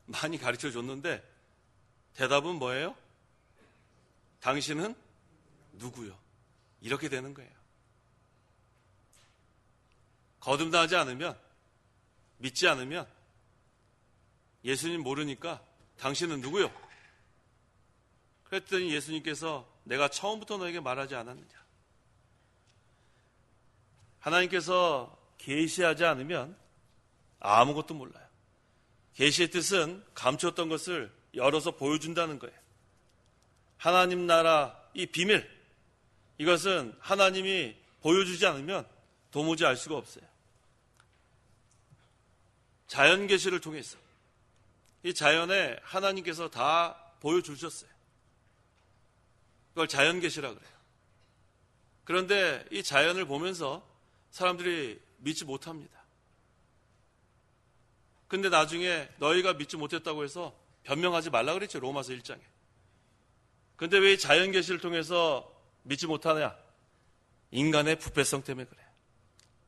많이 가르쳐 줬는데 대답은 뭐예요? 당신은 누구요? 이렇게 되는 거예요. 거듭나지 않으면, 믿지 않으면 예수님 모르니까 당신은 누구요? 그랬더니 예수님께서 내가 처음부터 너에게 말하지 않았느냐? 하나님께서 계시하지 않으면 아무것도 몰라요. 계시의 뜻은 감추었던 것을 열어서 보여준다는 거예요. 하나님 나라 이 비밀, 이것은 하나님이 보여주지 않으면 도무지 알 수가 없어요. 자연 계시를 통해서 이 자연에 하나님께서 다 보여주셨어요. 그걸 자연 계시라 그래요. 그런데 이 자연을 보면서 사람들이 믿지 못합니다. 근데 나중에 너희가 믿지 못했다고 해서 변명하지 말라 그랬죠. 로마서 1장에. 근데 왜 자연 계시를 통해서 믿지 못하냐? 인간의 부패성 때문에 그래요.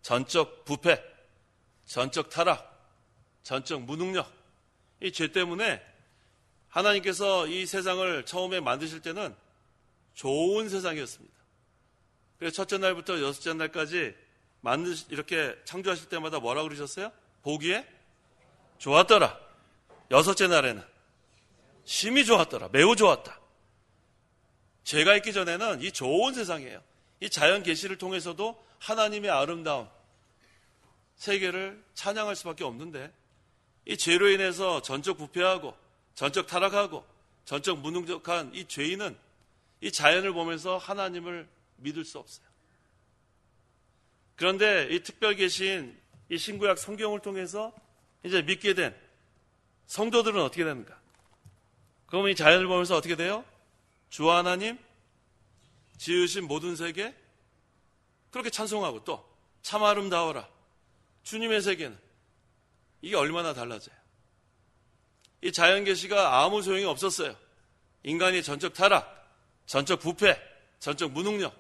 전적 부패, 전적 타락, 전적 무능력. 이 죄 때문에 하나님께서 이 세상을 처음에 만드실 때는 좋은 세상이었습니다. 그래서 첫째 날부터 여섯째 날까지 이렇게 창조하실 때마다 뭐라고 그러셨어요? 보기에 좋았더라. 여섯째 날에는 심히 좋았더라. 매우 좋았다. 죄가 있기 전에는 이 좋은 세상이에요. 이 자연 계시를 통해서도 하나님의 아름다운 세계를 찬양할 수밖에 없는데 이 죄로 인해서 전적 부패하고 전적 타락하고 전적 무능력한 이 죄인은 이 자연을 보면서 하나님을 믿을 수 없어요. 그런데 이 특별 계신 이 신구약 성경을 통해서 이제 믿게 된 성도들은 어떻게 되는가? 그러면 이 자연을 보면서 어떻게 돼요? 주 하나님 지으신 모든 세계 그렇게 찬송하고 또 참 아름다워라. 주님의 세계는 이게 얼마나 달라져요. 이 자연 계시가 아무 소용이 없었어요. 인간이 전적 타락, 전적 부패, 전적 무능력,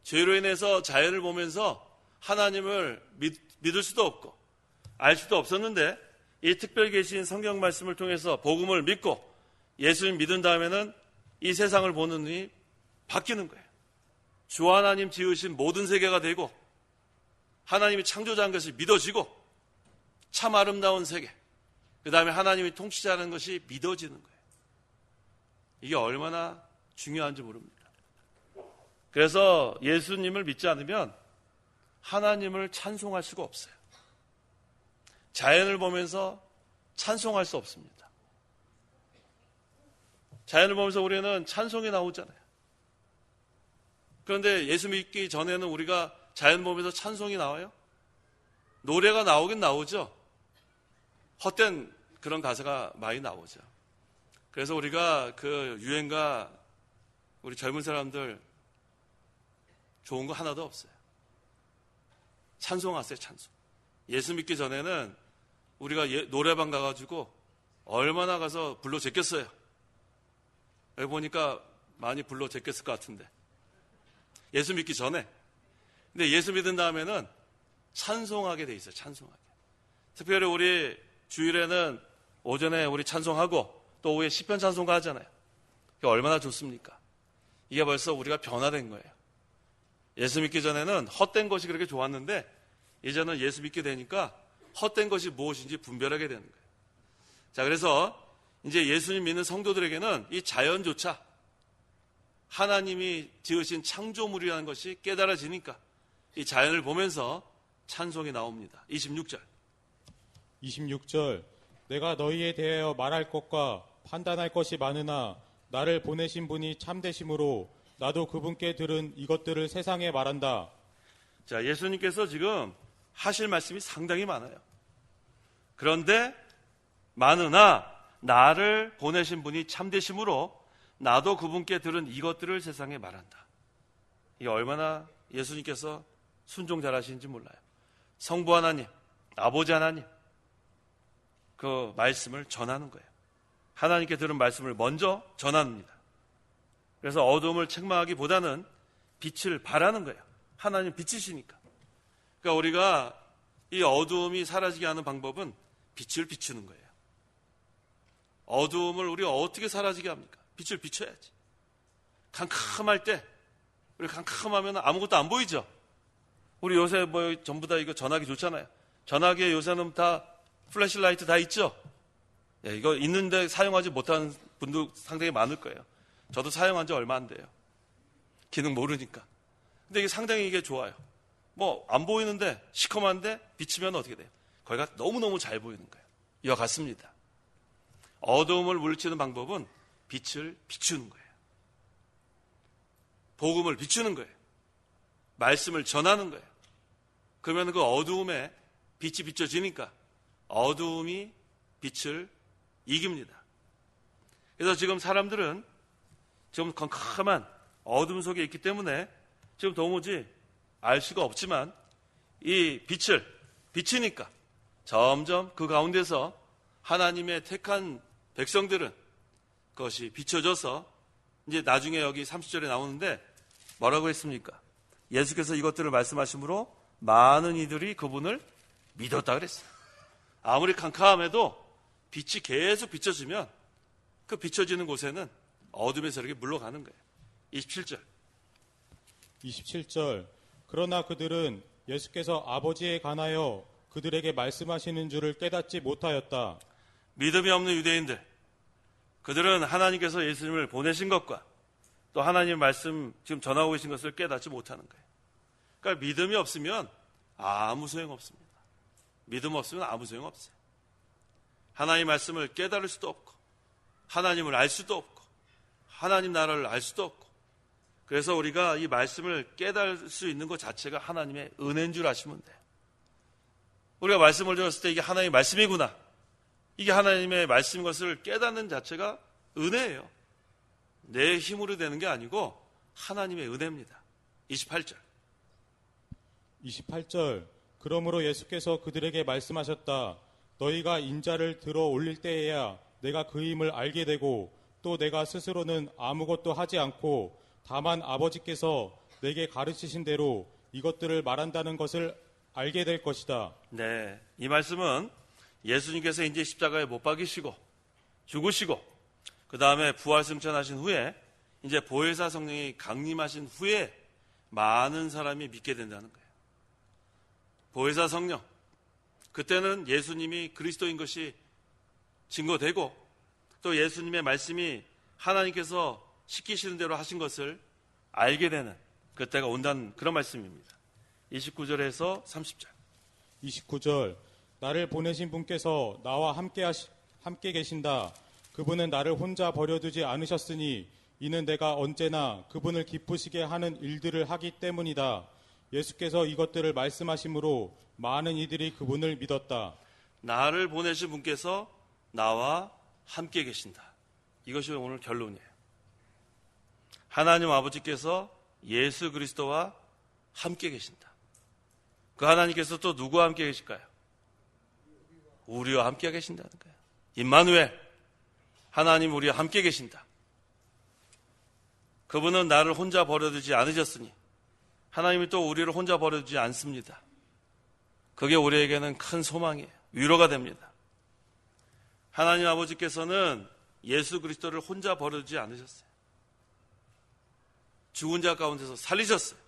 죄로 인해서 자연을 보면서 하나님을 믿을 수도 없고 알 수도 없었는데 이 특별 계신 성경 말씀을 통해서 복음을 믿고 예수님 믿은 다음에는 이 세상을 보는 눈이 바뀌는 거예요. 주 하나님 지으신 모든 세계가 되고 하나님이 창조자한 것이 믿어지고 참 아름다운 세계, 그 다음에 하나님이 통치자는 것이 믿어지는 거예요. 이게 얼마나 중요한지 모릅니다. 그래서 예수님을 믿지 않으면 하나님을 찬송할 수가 없어요. 자연을 보면서 찬송할 수 없습니다. 자연을 보면서 우리는 찬송이 나오잖아요. 그런데 예수 믿기 전에는 우리가 자연 보면서 찬송이 나와요? 노래가 나오긴 나오죠. 헛된 그런 가사가 많이 나오죠. 그래서 우리가 그 유행가 우리 젊은 사람들 좋은 거 하나도 없어요. 찬송하세요, 찬송. 예수 믿기 전에는 우리가 노래방 가가지고 얼마나 가서 불러 제꼈어요. 여기 보니까 많이 불러 제꼈을 것 같은데. 예수 믿기 전에. 근데 예수 믿은 다음에는 찬송하게 돼 있어요, 찬송하게. 특별히 우리 주일에는 오전에 우리 찬송하고 또 오후에 시편 찬송가 하잖아요. 그게 얼마나 좋습니까? 이게 벌써 우리가 변화된 거예요. 예수 믿기 전에는 헛된 것이 그렇게 좋았는데 이제는 예수 믿게 되니까 헛된 것이 무엇인지 분별하게 되는 거예요. 자, 그래서 이제 예수님 믿는 성도들에게는 이 자연조차 하나님이 지으신 창조물이라는 것이 깨달아지니까 이 자연을 보면서 찬송이 나옵니다. 26절. 26절 내가 너희에 대하여 말할 것과 판단할 것이 많으나 나를 보내신 분이 참되심으로 나도 그분께 들은 이것들을 세상에 말한다. 자, 예수님께서 지금 하실 말씀이 상당히 많아요. 그런데 많으나 나를 보내신 분이 참되심으로 나도 그분께 들은 이것들을 세상에 말한다. 이게 얼마나 예수님께서 순종 잘하시는지 몰라요. 성부 하나님, 아버지 하나님 그 말씀을 전하는 거예요. 하나님께 들은 말씀을 먼저 전합니다. 그래서 어둠을 책망하기보다는 빛을 발하는 거예요. 하나님 빛이시니까. 그러니까 우리가 이 어두움이 사라지게 하는 방법은 빛을 비추는 거예요. 어두움을 우리가 어떻게 사라지게 합니까? 빛을 비춰야지. 캄캄할 때 우리 캄캄하면 아무것도 안 보이죠. 우리 요새 뭐 전부 다 이거 전화기 좋잖아요. 전화기에 요새는 다 플래시라이트 다 있죠. 예, 이거 있는데 사용하지 못하는 분도 상당히 많을 거예요. 저도 사용한 지 얼마 안 돼요. 기능 모르니까. 근데 이게 상당히 이게 좋아요. 뭐 안 보이는데 시커먼데 비치면 어떻게 돼요? 거기가 너무너무 잘 보이는 거예요. 이와 같습니다. 어두움을 물리치는 방법은 빛을 비추는 거예요. 복음을 비추는 거예요. 말씀을 전하는 거예요. 그러면 그 어두움에 빛이 비춰지니까 어두움이 빛을 이깁니다. 그래서 지금 사람들은 지금 컴컴한 어둠 속에 있기 때문에 지금 도무지 알 수가 없지만 이 빛을 비치니까 점점 그 가운데서 하나님의 택한 백성들은 그것이 비춰져서 이제 나중에 여기 30절에 나오는데 뭐라고 했습니까? 예수께서 이것들을 말씀하심으로 많은 이들이 그분을 믿었다 그랬어요. 아무리 캄캄함에도 빛이 계속 비춰지면 그 비춰지는 곳에는 어둠의 세력이 물러가는 거예요. 27절. 27절 그러나 그들은 예수께서 아버지에 관하여 그들에게 말씀하시는 줄을 깨닫지 못하였다. 믿음이 없는 유대인들, 그들은 하나님께서 예수님을 보내신 것과 또 하나님의 말씀 지금 전하고 계신 것을 깨닫지 못하는 거예요. 그러니까 믿음이 없으면 아무 소용 없습니다. 믿음 없으면 아무 소용 없어요. 하나님의 말씀을 깨달을 수도 없고 하나님을 알 수도 없고 하나님 나라를 알 수도 없고 그래서 우리가 이 말씀을 깨달을 수 있는 것 자체가 하나님의 은혜인 줄 아시면 돼요. 우리가 말씀을 들었을 때 이게 하나님의 말씀이구나. 이게 하나님의 말씀인 것을 깨닫는 자체가 은혜예요. 내 힘으로 되는 게 아니고 하나님의 은혜입니다. 28절. 28절 그러므로 예수께서 그들에게 말씀하셨다. 너희가 인자를 들어 올릴 때에야 내가 그임을 알게 되고 또 내가 스스로는 아무것도 하지 않고 다만 아버지께서 내게 가르치신 대로 이것들을 말한다는 것을 알게 될 것이다. 네, 이 말씀은 예수님께서 이제 십자가에 못 박이시고 죽으시고 그 다음에 부활 승천하신 후에 이제 보혜사 성령이 강림하신 후에 많은 사람이 믿게 된다는 거예요. 보혜사 성령, 그때는 예수님이 그리스도인 것이 증거되고 또 예수님의 말씀이 하나님께서 시키시는 대로 하신 것을 알게 되는 그때가 온다는 그런 말씀입니다. 29절에서 30절. 29절 나를 보내신 분께서 나와 함께 계신다. 그분은 나를 혼자 버려두지 않으셨으니 이는 내가 언제나 그분을 기쁘시게 하는 일들을 하기 때문이다. 예수께서 이것들을 말씀하심으로 많은 이들이 그분을 믿었다. 나를 보내신 분께서 나와 함께 계신다. 이것이 오늘 결론이에요. 하나님 아버지께서 예수 그리스도와 함께 계신다. 그 하나님께서 또 누구와 함께 계실까요? 우리와 함께 계신다는 거예요. 임마누엘, 하나님 우리와 함께 계신다. 그분은 나를 혼자 버려두지 않으셨으니 하나님이 또 우리를 혼자 버려두지 않습니다. 그게 우리에게는 큰 소망이에요. 위로가 됩니다. 하나님 아버지께서는 예수 그리스도를 혼자 버려두지 않으셨어요. 죽은 자 가운데서 살리셨어요.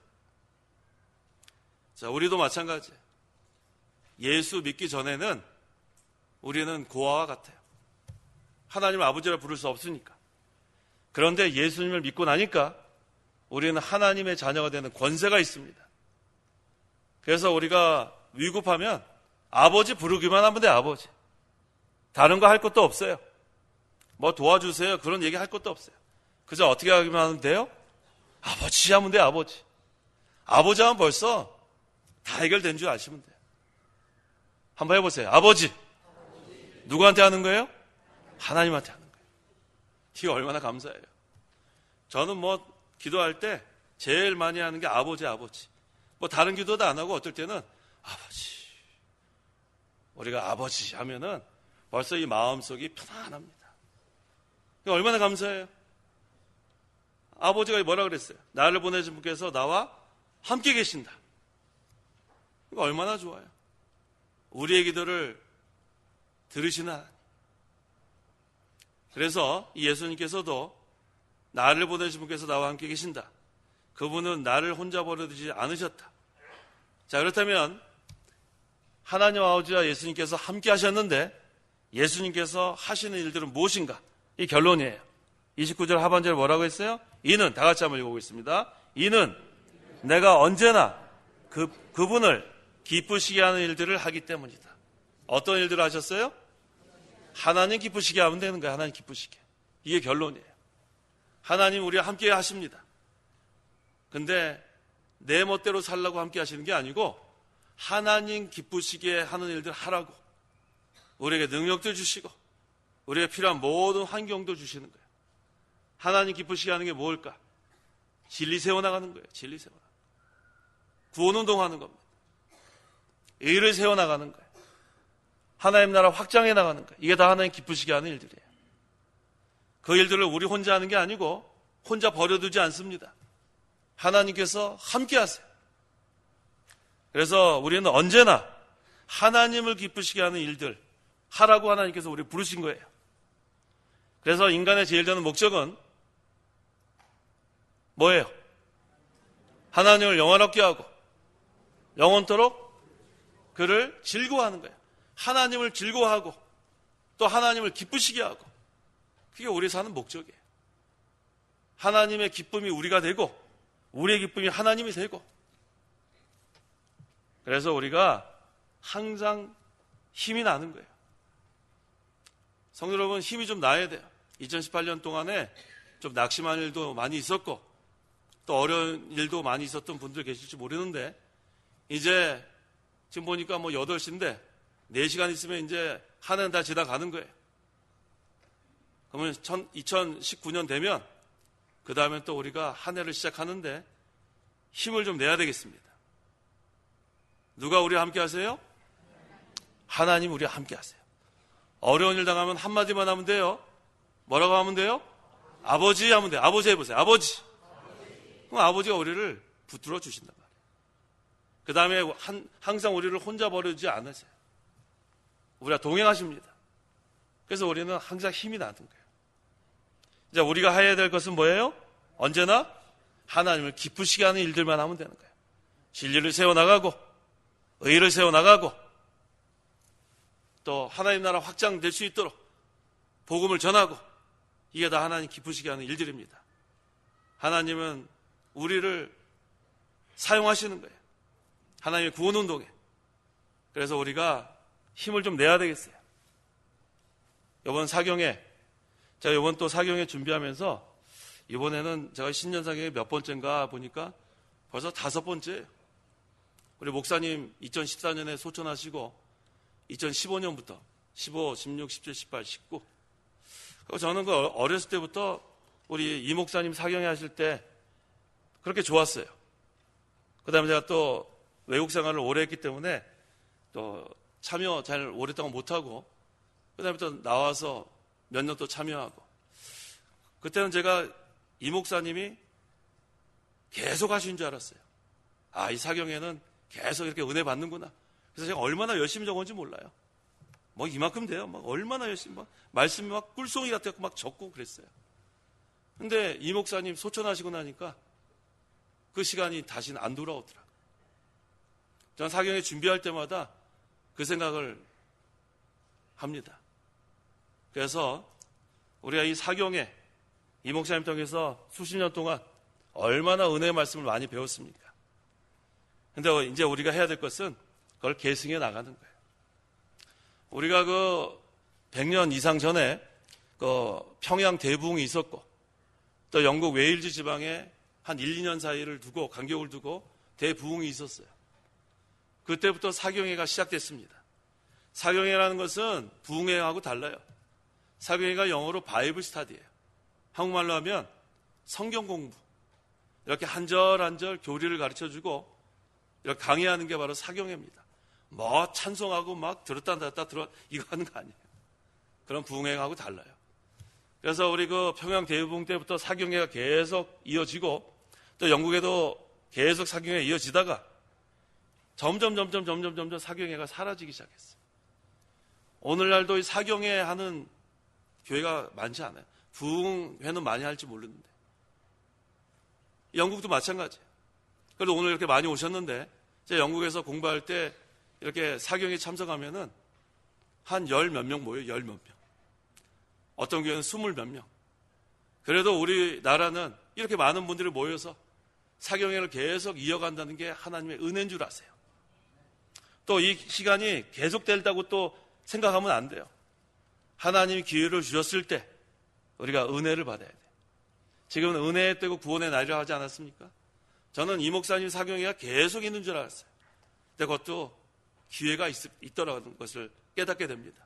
자, 우리도 마찬가지예요. 예수 믿기 전에는 우리는 고아와 같아요. 하나님 아버지라 부를 수 없으니까. 그런데 예수님을 믿고 나니까 우리는 하나님의 자녀가 되는 권세가 있습니다. 그래서 우리가 위급하면 아버지 부르기만 하면 돼, 아버지. 다른 거 할 것도 없어요. 뭐 도와주세요. 그런 얘기 할 것도 없어요. 그저 어떻게 하기만 하면 돼요? 아버지 하면 돼, 아버지. 아버지 하면 벌써 다 해결된 줄 아시면 돼요. 한번 해보세요. 아버지. 누구한테 하는 거예요? 하나님한테 하는 거예요. 이게 얼마나 감사해요. 저는 뭐 기도할 때 제일 많이 하는 게 아버지. 뭐 다른 기도도 안 하고 어떨 때는 아버지. 우리가 아버지 하면은 벌써 이 마음속이 편안합니다. 이게 얼마나 감사해요. 아버지가 뭐라 그랬어요? 나를 보내신 분께서 나와 함께 계신다. 이거 얼마나 좋아요. 우리의 기도를 들으시는 하나님. 그래서 이 예수님께서도 나를 보내신 분께서 나와 함께 계신다. 그분은 나를 혼자 버려두지 않으셨다. 자, 그렇다면 하나님 아버지와 예수님께서 함께 하셨는데 예수님께서 하시는 일들은 무엇인가? 이 결론이에요. 29절 하반절 뭐라고 했어요? 이는, 다 같이 한번 읽어보겠습니다. 이는 내가 언제나 그분을 기쁘시게 하는 일들을 하기 때문이다. 어떤 일들을 하셨어요? 하나님 기쁘시게 하면 되는 거예요. 하나님 기쁘시게. 이게 결론이에요. 하나님 우리와 함께 하십니다. 근데 내 멋대로 살라고 함께 하시는 게 아니고 하나님 기쁘시게 하는 일들 하라고 우리에게 능력도 주시고 우리에게 필요한 모든 환경도 주시는 거예요. 하나님 기쁘시게 하는 게 뭘까? 진리 세워나가는 거예요. 진리 세워나가는 거예요. 구원운동하는 겁니다. 의를 세워나가는 거예요. 하나님 나라 확장해 나가는 거예요. 이게 다 하나님 기쁘시게 하는 일들이에요. 그 일들을 우리 혼자 하는 게 아니고 혼자 버려두지 않습니다. 하나님께서 함께 하세요. 그래서 우리는 언제나 하나님을 기쁘시게 하는 일들 하라고 하나님께서 우리 부르신 거예요. 그래서 인간의 제일 되는 목적은 뭐예요? 하나님을 영원롭게 하고 영원토록 그를 즐거워하는 거예요. 하나님을 즐거워하고 또 하나님을 기쁘시게 하고 그게 우리 사는 목적이에요. 하나님의 기쁨이 우리가 되고 우리의 기쁨이 하나님이 되고 그래서 우리가 항상 힘이 나는 거예요. 성도 여러분, 힘이 좀 나야 돼요. 2018년 동안에 좀 낙심한 일도 많이 있었고 또 어려운 일도 많이 있었던 분들 계실지 모르는데 이제 지금 보니까 뭐 8시인데 4시간 있으면 이제 한 해는 다 지나가는 거예요. 그러면 2019년 되면 그 다음에 또 우리가 한 해를 시작하는데 힘을 좀 내야 되겠습니다. 누가 우리와 함께 하세요? 하나님 우리와 함께 하세요. 어려운 일 당하면 한마디만 하면 돼요. 뭐라고 하면 돼요? 아버지 하면 돼요. 아버지 해보세요. 아버지. 그럼 아버지가 우리를 붙들어 주신단 말이에요. 그 다음에 항상 우리를 혼자 버리지 않으세요. 우리가 동행하십니다. 그래서 우리는 항상 힘이 나는 거예요. 이제 우리가 해야 될 것은 뭐예요? 언제나 하나님을 기쁘시게 하는 일들만 하면 되는 거예요. 진리를 세워나가고 의를 세워나가고 또 하나님 나라 확장될 수 있도록 복음을 전하고 이게 다 하나님 기쁘시게 하는 일들입니다. 하나님은 우리를 사용하시는 거예요. 하나님의 구원운동에. 그래서 우리가 힘을 좀 내야 되겠어요. 이번 사경에 제가 이번 또 사경에 준비하면서 이번에는 제가 신년사경에 몇 번째인가 보니까 벌써 5번째예요. 우리 목사님 2014년에 소천하시고 2015년부터 15, 16, 17, 18, 19 저는 그 어렸을 때부터 우리 이 목사님 사경회 하실 때 그렇게 좋았어요. 그 다음에 제가 또 외국 생활을 오래 했기 때문에 또 참여 잘 오랫동안 못하고 그 다음에 또 나와서 몇 년 또 참여하고 그때는 제가 이 목사님이 계속 하신 줄 알았어요. 아, 이 사경회는 계속 이렇게 은혜 받는구나. 그래서 제가 얼마나 열심히 적었는지 몰라요. 뭐 이만큼 돼요. 막 얼마나 열심히 막 말씀이 막 꿀송이 같아서 막 적고 그랬어요. 근데 이 목사님 소천하시고 나니까 그 시간이 다시는 안 돌아오더라고요. 저는 사경회 준비할 때마다 그 생각을 합니다. 그래서 우리가 이 사경회 이 목사님 통해서 수십 년 동안 얼마나 은혜의 말씀을 많이 배웠습니까? 근데 이제 우리가 해야 될 것은 그걸 계승해 나가는 거예요. 우리가 그 100년 이상 전에 그 평양 대부흥이 있었고 또 영국 웨일즈 지방에 한 1, 2년 사이를 두고 간격을 두고 대부흥이 있었어요. 그때부터 사경회가 시작됐습니다. 사경회라는 것은 부흥회하고 달라요. 사경회가 영어로 바이블 스타디예요. 한국말로 하면 성경 공부. 이렇게 한 절 한 절 교리를 가르쳐주고 이렇게 강의하는 게 바로 사경회입니다. 뭐 찬송하고 막 들었다 놨다 이거 하는 거 아니에요. 그런 부흥회하고 달라요. 그래서 우리 그 평양 대부흥 때부터 사경회가 계속 이어지고 또 영국에도 계속 사경회가 이어지다가 점점 사경회가 사라지기 시작했어요. 오늘날도 이 사경회 하는 교회가 많지 않아요. 부흥회는 많이 할지 모르는데 영국도 마찬가지예요. 그래도 오늘 이렇게 많이 오셨는데 제가 영국에서 공부할 때 이렇게 사경에 참석하면은 한 10몇 명 모여요. 10몇 명. 어떤 교회는 20몇 명. 그래도 우리나라는 이렇게 많은 분들이 모여서 사경회를 계속 이어간다는 게 하나님의 은혜인 줄 아세요. 또 이 시간이 계속된다고 또 생각하면 안 돼요. 하나님이 기회를 주셨을 때 우리가 은혜를 받아야 돼요. 지금은 은혜의 때고 구원의 날이라 하지 않았습니까? 저는 이 목사님 사경회가 계속 있는 줄 알았어요. 근데 그것도 기회가 있더라는 것을 깨닫게 됩니다.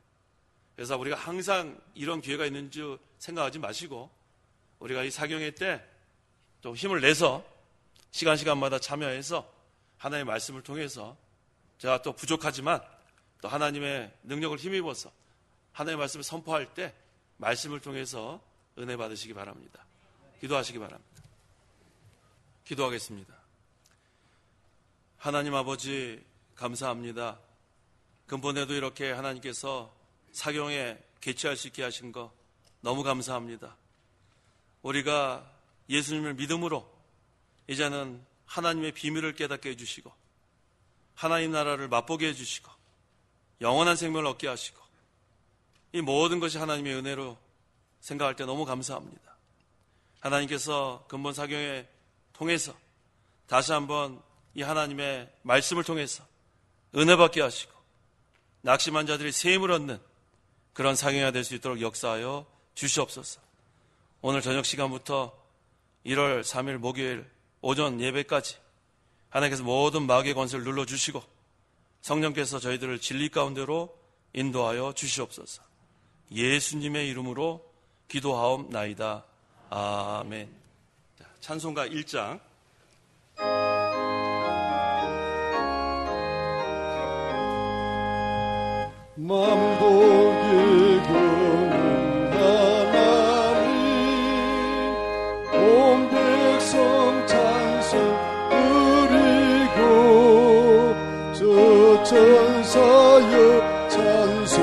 그래서 우리가 항상 이런 기회가 있는 줄 생각하지 마시고 우리가 이 사경회 때 또 힘을 내서 시간마다 참여해서 하나님의 말씀을 통해서 제가 또 부족하지만 또 하나님의 능력을 힘입어서 하나님의 말씀을 선포할 때 말씀을 통해서 은혜 받으시기 바랍니다. 기도하시기 바랍니다. 기도하겠습니다. 하나님 아버지 감사합니다. 근본에도 이렇게 하나님께서 사경에 개최할 수 있게 하신 거 너무 감사합니다. 우리가 예수님을 믿음으로 이제는 하나님의 비밀을 깨닫게 해주시고 하나님 나라를 맛보게 해주시고 영원한 생명을 얻게 하시고 이 모든 것이 하나님의 은혜로 생각할 때 너무 감사합니다. 하나님께서 근본 사경에 통해서 다시 한번 이 하나님의 말씀을 통해서 은혜 받게 하시고 낙심한 자들이 새 힘을 얻는 그런 사경회가 될 수 있도록 역사하여 주시옵소서. 오늘 저녁 시간부터 1월 3일 목요일 오전 예배까지 하나님께서 모든 마귀의 권세를 눌러주시고 성령께서 저희들을 진리 가운데로 인도하여 주시옵소서. 예수님의 이름으로 기도하옵나이다. 아멘. 찬송가 1장 만복의 위하여 찬송하세.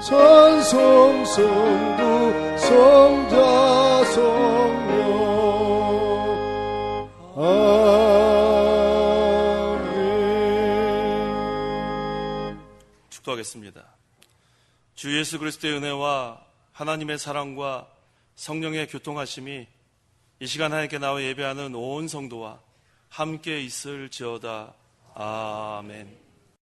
찬송 성부 성자 성령. 아멘. 축도하겠습니다. 주 예수 그리스도의 은혜와 하나님의 사랑과 성령의 교통하심이 이 시간 하나님께 나와 예배하는 온 성도와 함께 있을지어다. 아멘.